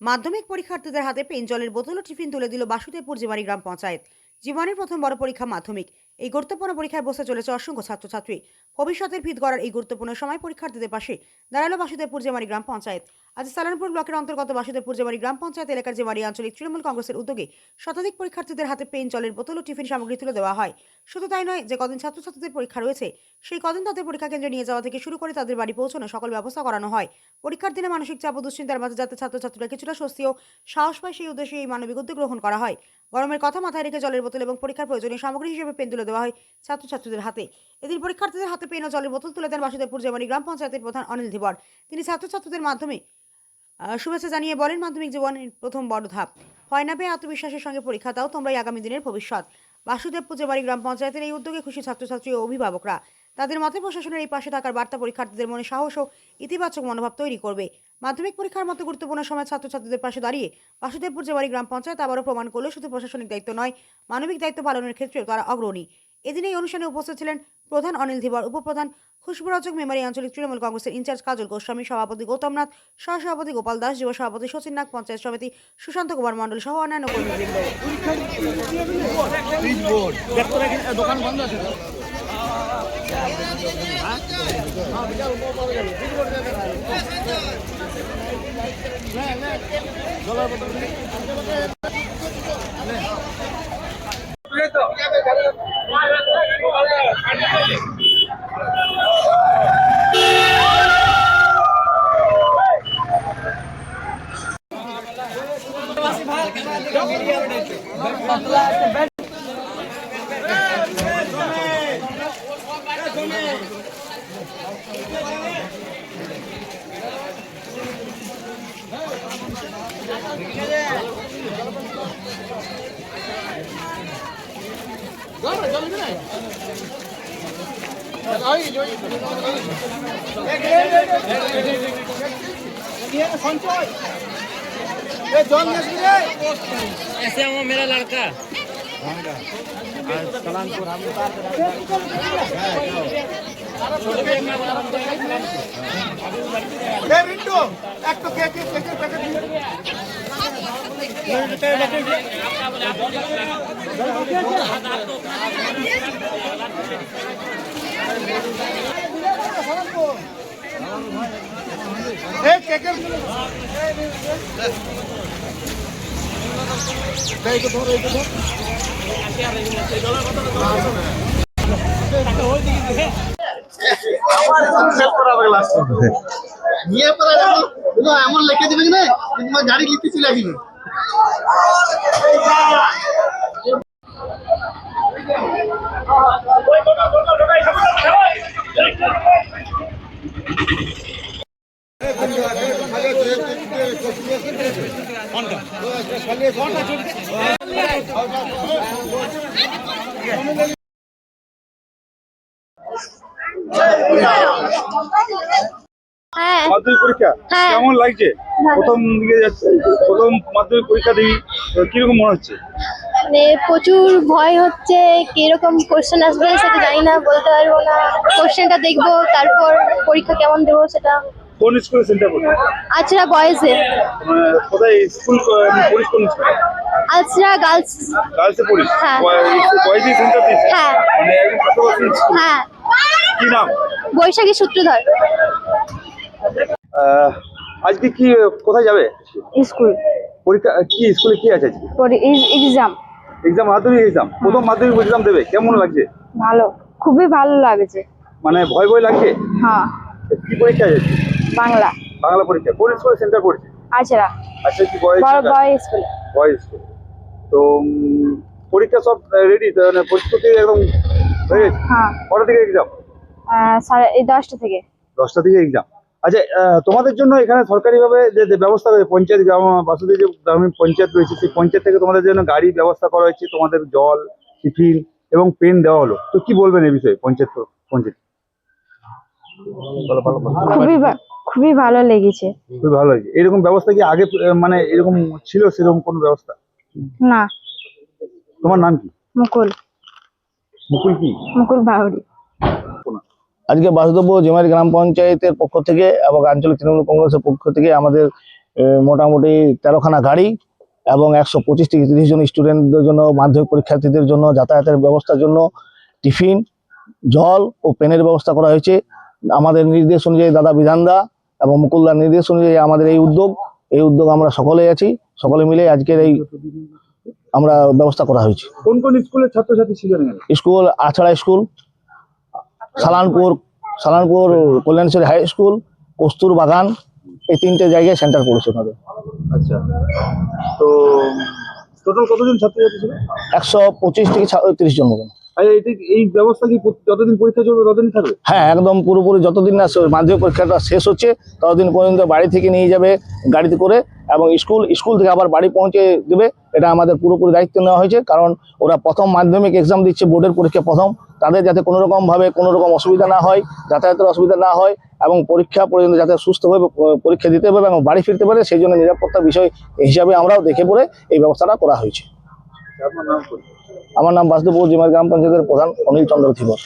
মাধ্যমিক পরীক্ষার্থীদের হাতে পেন জলের বোতল ও টিফিন তুলে দিল বাসুদেবপুর জীবনী গ্রাম পঞ্চায়েত। জীবনের প্রথম বড় পরীক্ষা মাধ্যমিক। এই গুরুত্বপূর্ণ পরীক্ষায় বসে চলেছে অসংখ্য ছাত্রছাত্রী। ভবিষ্যতের ভিত গড়ার এই গুরুত্বপূর্ণ সময় পরীক্ষার্থীদের পাশে দাঁড়ালো বাসুদেবপুর জীবনী গ্রাম পঞ্চায়েত। আজ সালানপুর ব্লকের অন্তর্গত বাসুদেবপুর জীবনী গ্রাম পঞ্চায়েত এলাকার জীবনী আঞ্চলিক তৃণমূল কংগ্রেসের উদ্যোগে শতাধিক পরীক্ষার্থীদের হাতে পেন জলের বোতল ও টিফিন সামগ্রী তুলে দেওয়া হয়। শুধু তাই নয়, যে কদিন ছাত্রছাত্রীদের পরীক্ষা রয়েছে সেই কদিন তাদের পরীক্ষা কেন্দ্রে নিয়ে যাওয়া থেকে শুরু করে তাদের বাড়ি পৌঁছানো সকল ব্যবস্থা করানো হয়। পরীক্ষার দিনে মানসিক চাপ ও দুশ্চিন্তার মাঝে যাতে ছাত্রছাত্রীরা কিছুটা স্বস্তি ও সাহস পায় সেই উদ্দেশ্যে এই মানবিক উদ্যোগ গ্রহণ করা হয়। গরমের কথা মাথায় রেখে জলের বোতল এবং পরীক্ষার প্রয়োজনীয় সামগ্রী হিসেবে পেন তুলে দেওয়া হয় ছাত্রছাত্রীদের হাতে। এদিন পরীক্ষার্থীদের হাতে পেন ও জলের বোতল তুলে দেন বাসুদেবপুর জীবনী গ্রাম পঞ্চায়েতের প্রধান অনিল ধীবর। তিনি ছাত্রছাত্রীদের মাধ্যমে শুভেচ্ছা জানিয়ে বলেন, মাধ্যমিক জীবনের প্রথম বড় ধাপ। ভয় না পেয়ে আত্মবিশ্বাসের সঙ্গে পরীক্ষা দাও, তোমরাই আগামী দিনের ভবিষ্যৎ। বাসুদেবপুর জীবনী গ্রাম পঞ্চায়েতের এই উদ্যোগে খুশি ছাত্রছাত্রী ও অভিভাবকরা। তাদের মতে প্রশাসনের এই পাশে থাকার বার্তা পরীক্ষার্থীদের মনে সাহস ও ইতিবাচক মনোভাব তৈরি করবে। মাধ্যমিক পরীক্ষার মতো গুরুত্বপূর্ণ সময় ছাত্রছাত্রীদের পাশে দাঁড়িয়ে বাসুদেবপুর জীবনী গ্রাম পঞ্চায়েত আবারও প্রমাণ করল শুধু প্রশাসনিক দায়িত্ব নয়, মানবিক দায়িত্ব পালনের ক্ষেত্রেও তারা অগ্রণী। এদিন এই অনুষ্ঠানে উপস্থিত ছিলেন প্রধান অনিল ধীবর, উপপ্রধান খুশবুরাজক মেমারি আঞ্চলিক তৃণমূল কংগ্রেসের ইনচার্জ কাজল গোস্বামী, সভাপতি গৌতম নাথ, সহসভাপতি গোপাল দাস, যুব সভাপতি সচিন নাগ, পঞ্চায়েত সমিতি সুশান্ত কুমার মণ্ডল সহ অন্যান্য কর্মীবৃন্দ। ऐसे वो मेरा लड़का এমন লেখে দিবে না তোমার গাড়ি লিখতে চলে আসবে। মাধ্যমিক পরীক্ষা কেমন লাগছে? প্রথম দিকে যাচ্ছে, প্রথম মাধ্যমিক পরীক্ষা দিই, কিরকম মনে হচ্ছে? মানে প্রচুর ভয় হচ্ছে, কিরকম কোশ্চেন আসবে সেটা জানি না, বলতে পারবো না। কোশ্চেনটা দেখবো, তারপর পরীক্ষা কেমন দেবো সেটা। কোন স্কুলে সেন্টার পড়ছে? আছড়া বয়েজে। কোথায় স্কুল পড়িস? কোন স্কুলে? আছড়া গার্লস। গার্লসে পড়িস? হ্যাঁ। বয়েজে সেন্টার দিস? হ্যাঁ। মানে একদম পাশাপাশি স্কুল? হ্যাঁ। কি নাম? বৈশাখী সূত্রধর। আজকে কি কোথায় যাবে? স্কুল পরীক্ষা কি স্কুলে কি আছে আজকে? এক্সাম। এক্সাম, মাধ্যমিক এক্সাম, প্রথম মাধ্যমিক এক্সাম দেবে, কেমন লাগছে? ভালো, খুবই ভালো লাগছে। মানে ভয় ভয় লাগছে? হ্যাঁ। কি পরীক্ষা আছে? বাংলা। বাংলা পরীক্ষা। কোন স্কুলে সেন্টার পড়ছে? আছড়া। আচ্ছা, কি বয়েজ স্কুল? Boys school. তো পরীক্ষা সব রেডি, মানে প্রস্তুতি একদম হয়ে গেছে? হ্যাঁ। কটা থেকে এক্সাম? 10টা থেকে। 10টা থেকে এক্সাম। আচ্ছা, তোমাদের জন্য এখানে সরকারিভাবে যে ব্যবস্থা রয়েছে, পঞ্চায়েত বাসুদেব যে গ্রামীণ পঞ্চায়েত রয়েছে, সেই পঞ্চায়েত থেকে তোমাদের জন্য গাড়ির ব্যবস্থা করা হয়েছে, তোমাদের জল, টিফিন এবং পেন দেওয়া হলো। তো কি বলবেন এই বিষয়ে? পঞ্চায়েত খুবই ভালো লেগেছে। খুবই ভালো লাগছে। এরকম ব্যবস্থা কি আগে মানে এরকম ছিল, সেরকম কোনো ব্যবস্থা? না। তোমার নাম কি? মুকুল। মুকুল কি? মুকুল বাউরি। আজকে বাসুদেবপুর জীবনী গ্রাম পঞ্চায়েতের পক্ষ থেকে এবং আঞ্চলিক তৃণমূল কংগ্রেসের পক্ষ থেকে আমাদের মোটামুটি 13খানা গাড়ি এবং 125 থেকে 30 জন স্টুডেন্টদের জন্য, মাধ্যমিক পরীক্ষার্থীদের জন্য যাতায়াতের ব্যবস্থার জন্য টিফিন, জল ও পেনের ব্যবস্থা করা হয়েছে। আমাদের নির্দেশ অনুযায়ী দাদা বিধানদা এবং মুকুলদার নির্দেশ অনুযায়ী আমাদের এই উদ্যোগ আমরা সকলে আছি, সকলে মিলে আজকের এই আমরা ব্যবস্থা করা হয়েছে। কোন কোন স্কুলের ছাত্রছাত্রী ছিলেন এখানে? School Achhra school, Salanpur Kalyaneshwari high school, Kastur Bagan, এই 3টে জায়গায় সেন্টার পড়েছে ওনাদের। আচ্ছা, তো টোটাল কতজন ছাত্রছাত্রী ছিল? 125 থেকে 30 জন মতন। আর এই ব্যবস্থা কি যতদিন পরীক্ষা চলবে ততদিন থাকবে? হ্যাঁ, একদম পুরোপুরি যতদিন না মাধ্যমিক পরীক্ষাটা শেষ হচ্ছে ততদিন পর্যন্ত বাড়ি থেকে নিয়ে যাবে গাড়িতে করে, এবং স্কুল থেকে আবার বাড়ি পৌঁছে দেবে। এটা আমাদের পুরোপুরি দায়িত্ব নেওয়া হয়েছে, কারণ ওরা প্রথম মাধ্যমিক এক্সাম দিচ্ছে, বোর্ডের পরীক্ষা প্রথম, তাদের যাতে কোনো রকম অসুবিধা না হয়, যাতায়াতের অসুবিধা না হয়, এবং পরীক্ষা পর্যন্ত যাতে সুস্থভাবে পরীক্ষা দিতে পারবে এবং বাড়ি ফিরতে পারে, সেই জন্য নিরাপত্তার বিষয় হিসাবে আমরাও দেখে পড়ে এই ব্যবস্থাটা করা হয়েছে। আপনার নাম? আমার নাম বাসুদেবপুর জিমার গ্রাম পঞ্চায়েতের প্রধান অনিল চন্দ্র ধীবর।